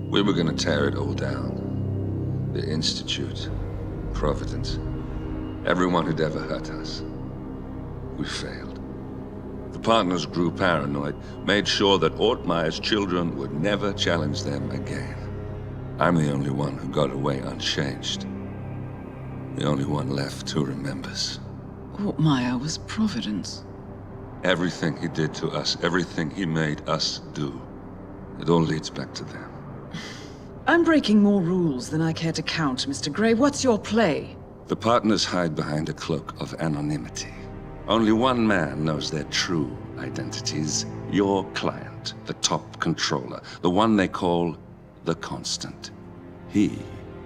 We were gonna tear it all down. The Institute, Providence, everyone who'd ever hurt us. We failed. The partners grew paranoid, made sure that Ortmeyer's children would never challenge them again. I'm the only one who got away unchanged. The only one left who remembers. Ortmeyer was Providence. Everything he did to us, everything he made us do, it all leads back to them. I'm breaking more rules than I care to count, Mr. Grey. What's your play? The partners hide behind a cloak of anonymity. Only one man knows their true identities. Your client, the top controller, the one they call the Constant. He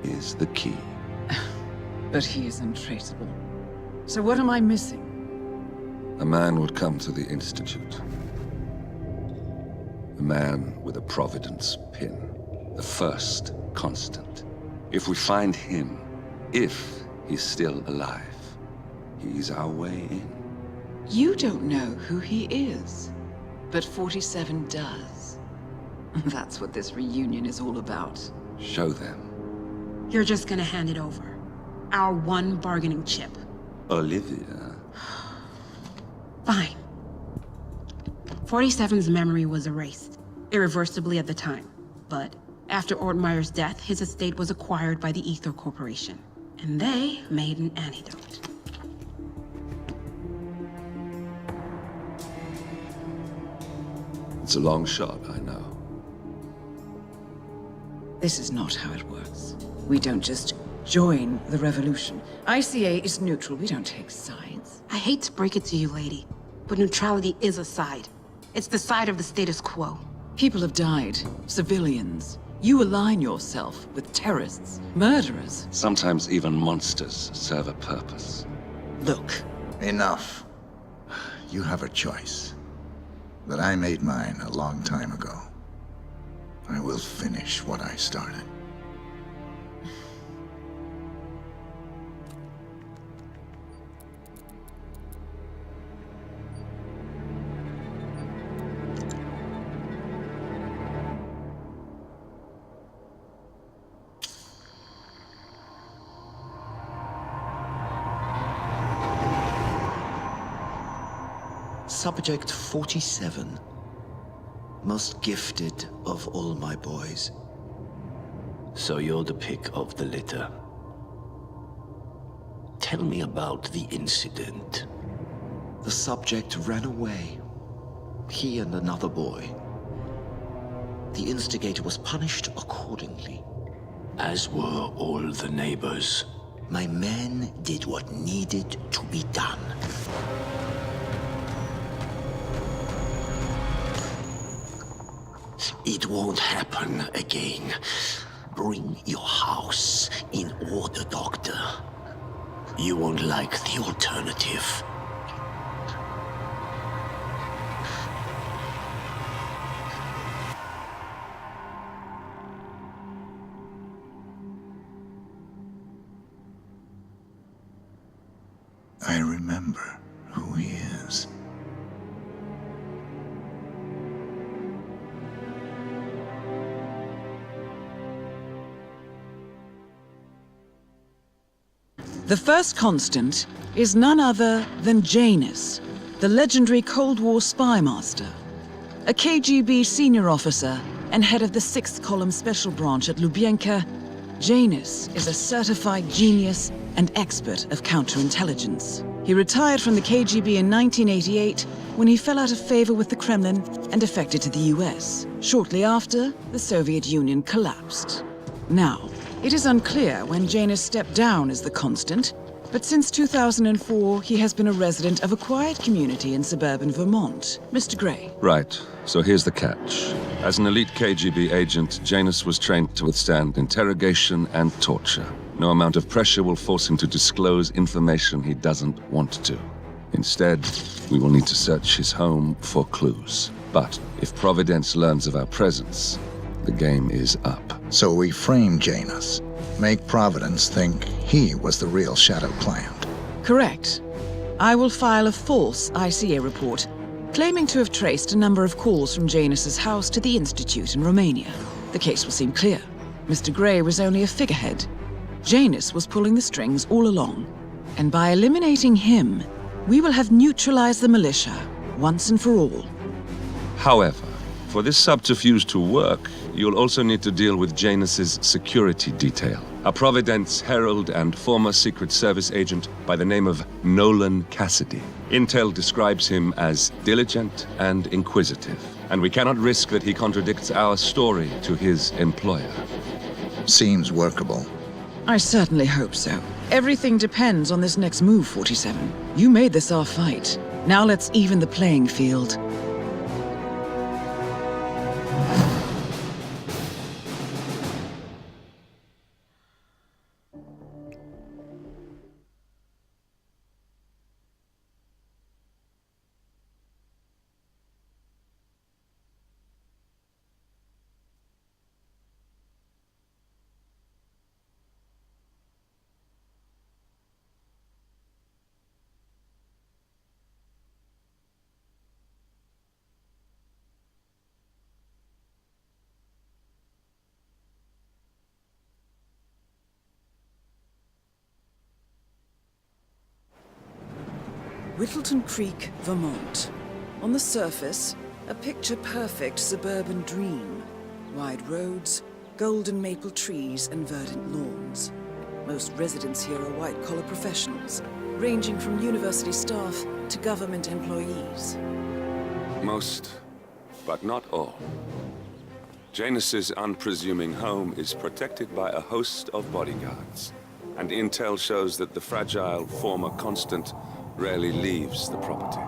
is the key. But he is untraceable. So what am I missing? A man would come to the Institute. A man with a Providence pin. The first Constant. If we find him, if he's still alive, he's our way in. You don't know who he is, but 47 does. That's what this reunion is all about. Show them. You're just gonna hand it over. Our one bargaining chip. Olivia. Fine. 47's memory was erased, irreversibly at the time. But after Ortmeyer's death, his estate was acquired by the Ether Corporation. And they made an antidote. It's a long shot, I know. This is not how it works. We don't just join the revolution. ICA is neutral. We don't take sides. I hate to break it to you, lady, but neutrality is a side. It's the side of the status quo. People have died. Civilians. You align yourself with terrorists, murderers. Sometimes even monsters serve a purpose. Look. Enough. You have a choice. But I made mine a long time ago. I will finish what I started. Subject 47. Most gifted of all my boys. So you're the pick of the litter. Tell me about the incident. The subject ran away. He and another boy. The instigator was punished accordingly. As were all the neighbors. My men did what needed to be done. It won't happen again. Bring your house in order, Doctor. You won't like the alternative. I remember who he is. The first Constant is none other than Janus, the legendary Cold War spy master. A KGB senior officer and head of the 6th Column Special Branch at Lubyanka, Janus is a certified genius and expert of counterintelligence. He retired from the KGB in 1988 when he fell out of favor with the Kremlin and defected to the US. Shortly after, the Soviet Union collapsed. Now, it is unclear when Janus stepped down as the Constant, but since 2004, he has been a resident of a quiet community in suburban Vermont. Mr. Grey. Right, so here's the catch. As an elite KGB agent, Janus was trained to withstand interrogation and torture. No amount of pressure will force him to disclose information he doesn't want to. Instead, we will need to search his home for clues. But if Providence learns of our presence, the game is up. So we frame Janus. Make Providence think he was the real shadow client. Correct. I will file a false ICA report, claiming to have traced a number of calls from Janus's house to the Institute in Romania. the case will seem clear. Mr. Grey was only a figurehead. Janus was pulling the strings all along. And by eliminating him, we will have neutralized the militia, once and for all. However, for this subterfuge to work, you'll also need to deal with Janus's security detail. A Providence herald and former Secret Service agent by the name of Nolan Cassidy. Intel describes him as diligent and inquisitive, and we cannot risk that he contradicts our story to his employer. Seems workable. I certainly hope so. Everything depends on this next move, 47. You made this our fight. Now let's even the playing field. Whittleton Creek, Vermont. On the surface, a picture-perfect suburban dream. Wide roads, golden maple trees, and verdant lawns. Most residents here are white-collar professionals, ranging from university staff to government employees. Most, but not all. Janus's unpresuming home is protected by a host of bodyguards, and intel shows that the fragile former constant rarely leaves the property.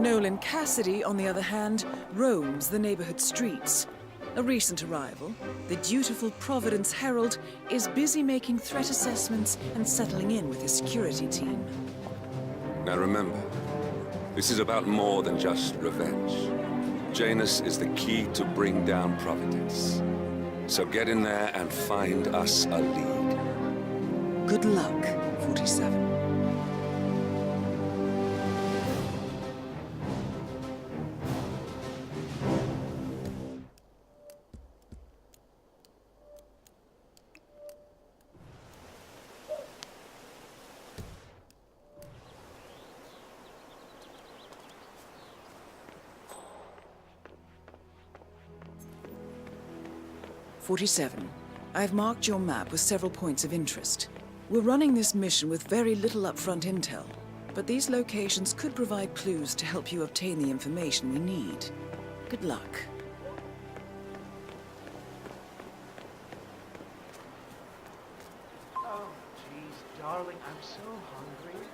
Nolan Cassidy, on the other hand, roams the neighborhood streets. A recent arrival, the dutiful Providence Herald is busy making threat assessments and settling in with his security team. Now remember, this is about more than just revenge. Janus is the key to bring down Providence. So get in there and find us a lead. Good luck, 47. I've marked your map with several points of interest. We're running this mission with very little upfront intel, but these locations could provide clues to help you obtain the information we need. Good luck. Oh, jeez, darling, I'm so hungry.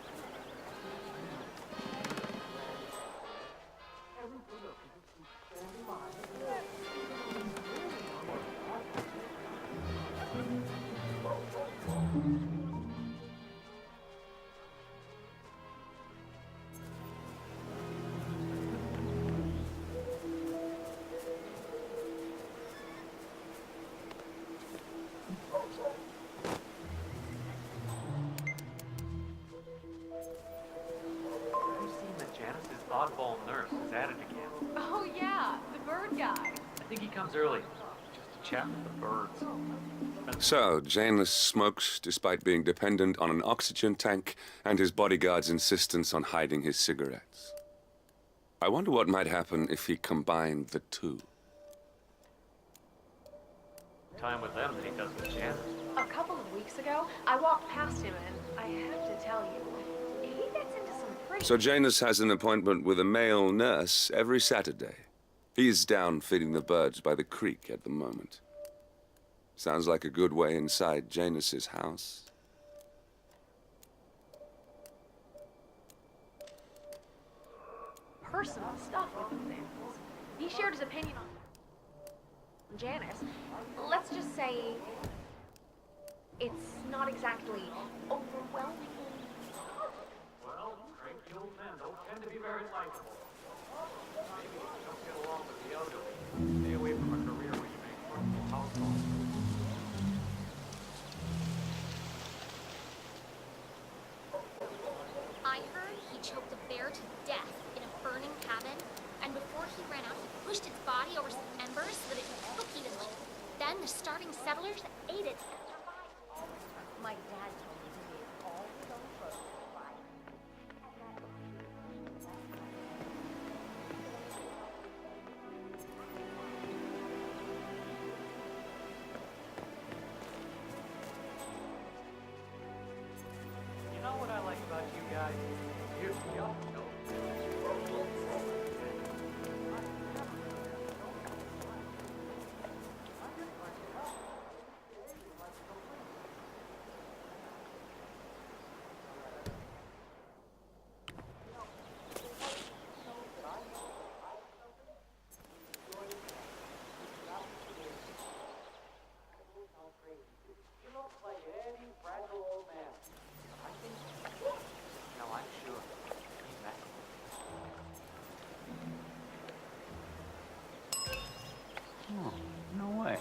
Oddball nurse is at it again. Oh yeah, the bird guy. I think he comes early, just to chat with the birds. So, Janus smokes despite being dependent on an oxygen tank and his bodyguard's insistence on hiding his cigarettes. I wonder what might happen if he combined the two. Time with them than he does with Janice. A couple of weeks ago, I walked past him and I have to tell you, he gets into some pretty... So Janus has an appointment with a male nurse every Saturday. He's down feeding the birds by the creek at the moment. Sounds like a good way inside Janus's house. personal stuff with the things. He shared his opinion on Janice. Let's just say it's not exactly overwhelming. Well, cranky old men don't tend to be very likable. Maybe if you don't get along with the elderly, stay away from a career where you make multiple house calls. I heard he choked a bear to death in a burning cabin, and before he ran out, he pushed its body over some embers so that it could cook evenly. Then the starving settlers ate it and survived. My dad told me he made all his own clothes to survive. You know what I like about you guys? You just know. You look like any fragile old man. I think. No, I'm sure. He's back. Oh, no way.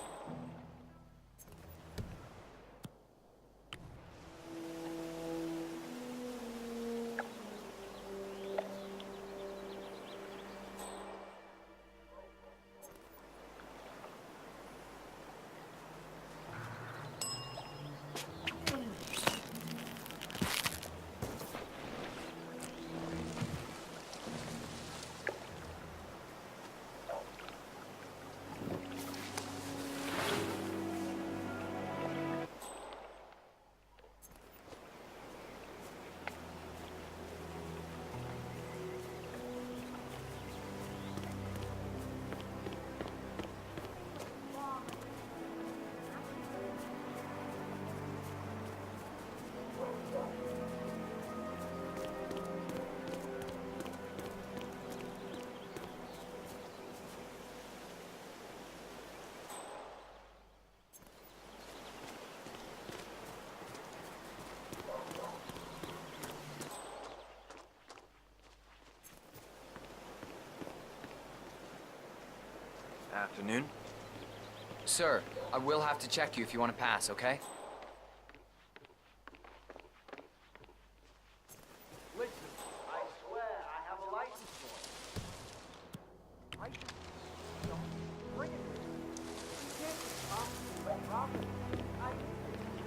Afternoon. Sir, I will have to check you if you want to pass, okay? Listen, I swear I have a license for it. License? Don't bring it. You can't just rob it.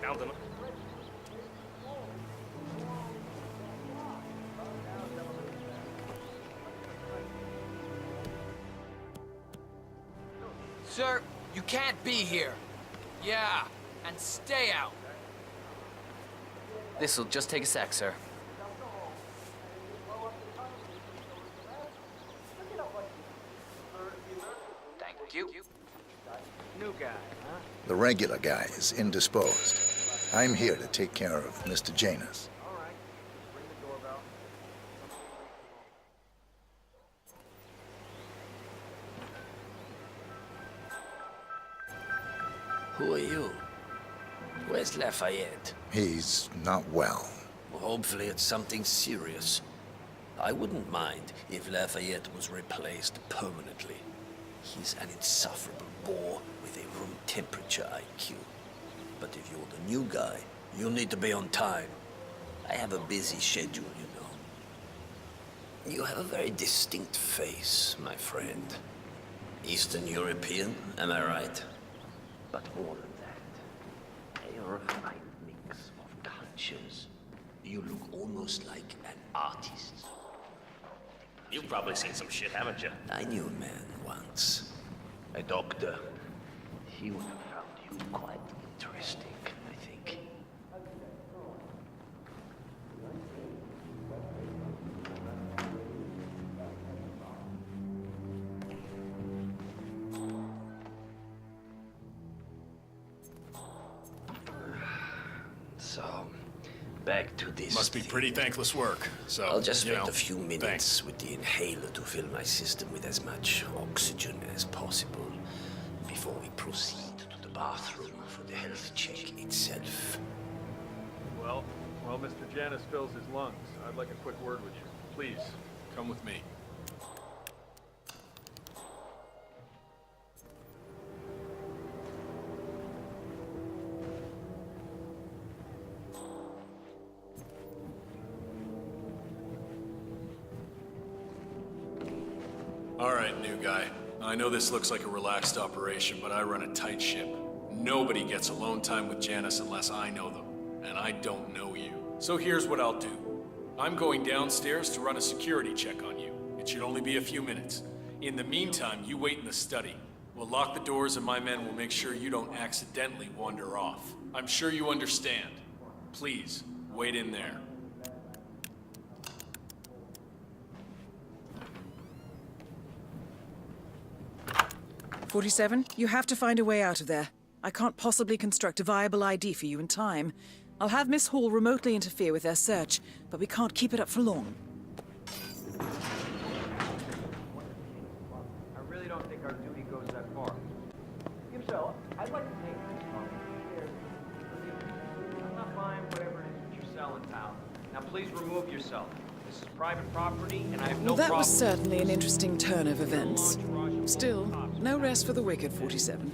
Found them. Sir, you can't be here. Yeah, and stay out. This'll just take a sec, sir. Thank you. New guy, huh? The regular guy is indisposed. I'm here to take care of Mr. Janus. All right. Ring the doorbell. Who are you? Where's Lafayette? He's not well. Well, hopefully it's something serious. I wouldn't mind if Lafayette was replaced permanently. He's an insufferable bore with a room temperature IQ. But if you're the new guy, you'll need to be on time. I have a busy schedule, you know. You have a very distinct face, my friend. Eastern European, am I right? But more than that, a refined mix of cultures. You look almost like an artist. You've probably seen some shit, haven't you? I knew a man once, a doctor. He would have found you quite interesting, I think. So, back to this. Must be thing. pretty thankless work. So I'll just you spend know, a few minutes thanks. with the inhaler to fill my system with as much oxygen as possible before we proceed to the bathroom for the health check itself. Well, while Mr. Janus fills his lungs, I'd like a quick word with you. Please, come with me. All right, new guy. I know this looks like a relaxed operation, but I run a tight ship. Nobody gets alone time with Janice unless I know them, and I don't know you. So here's what I'll do. I'm going downstairs to run a security check on you. It should only be a few minutes. In the meantime, you wait in the study. We'll lock the doors and my men will make sure you don't accidentally wander off. I'm sure you understand. Please, wait in there. 47, you have to find a way out of there. I can't possibly construct a viable ID for you in time. I'll have Miss Hall remotely interfere with their search, but we can't keep it up for long. I really don't think our duty goes that far. If so, I'd like to take this share. I'm not buying whatever it is that you sell in town. Now please remove yourself. This is private property, and I have no Well, that problem. was certainly an interesting turn of events. Still, no rest for the wicked, 47.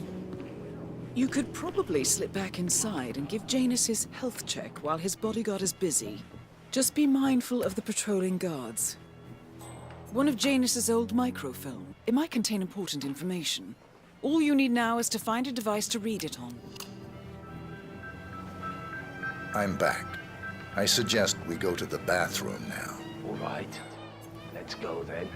You could probably slip back inside and give Janus his health check while his bodyguard is busy. Just be mindful of the patrolling guards. One of Janus's old microfilm. It might contain important information. All you need now is to find a device to read it on. I'm back. I suggest we go to the bathroom now. All right. Let's go then.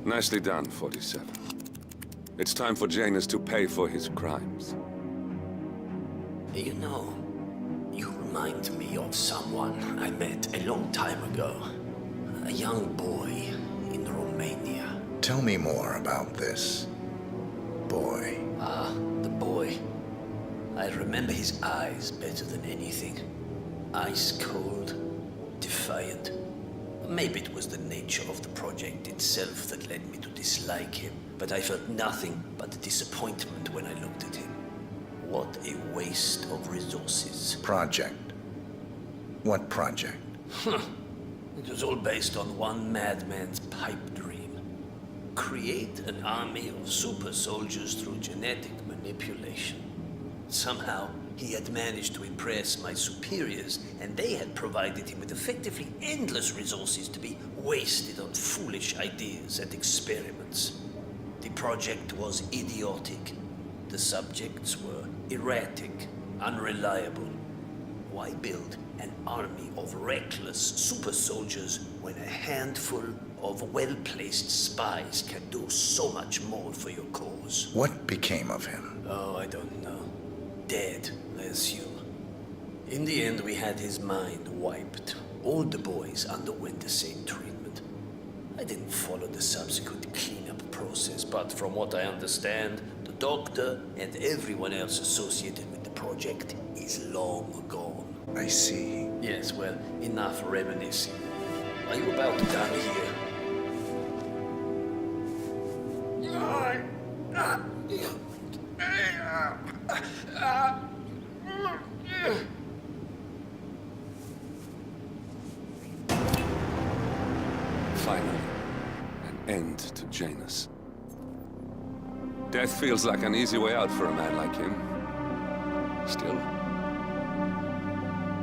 Nicely done, 47. It's time for Janus to pay for his crimes. You know, you remind me of someone I met a long time ago. A young boy in Romania. Tell me more about this boy. The boy. I remember his eyes better than anything. Ice cold, defiant. Maybe it was the nature of the project itself that led me to dislike him, but I felt nothing but disappointment when I looked at him. What a waste of resources. Project? What project? It was all based on one madman's pipe dream. Create an army of super soldiers through genetic manipulation. Somehow, he had managed to impress my superiors, and they had provided him with effectively endless resources to be wasted on foolish ideas and experiments. The project was idiotic. The subjects were erratic, unreliable. Why build an army of reckless super soldiers when a handful of well-placed spies can do so much more for your cause? What became of him? Oh, I don't know. Dead, I assume. In the end, we had his mind wiped. All the boys underwent the same treatment. I didn't follow the subsequent cleanup process, but from what I understand, the doctor and everyone else associated with the project is long gone. I see. Yes, well, enough reminiscing. Are you about done here? Finally, an end to Janus. Death feels like an easy way out for a man like him. Still,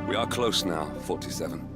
we are close now, 47.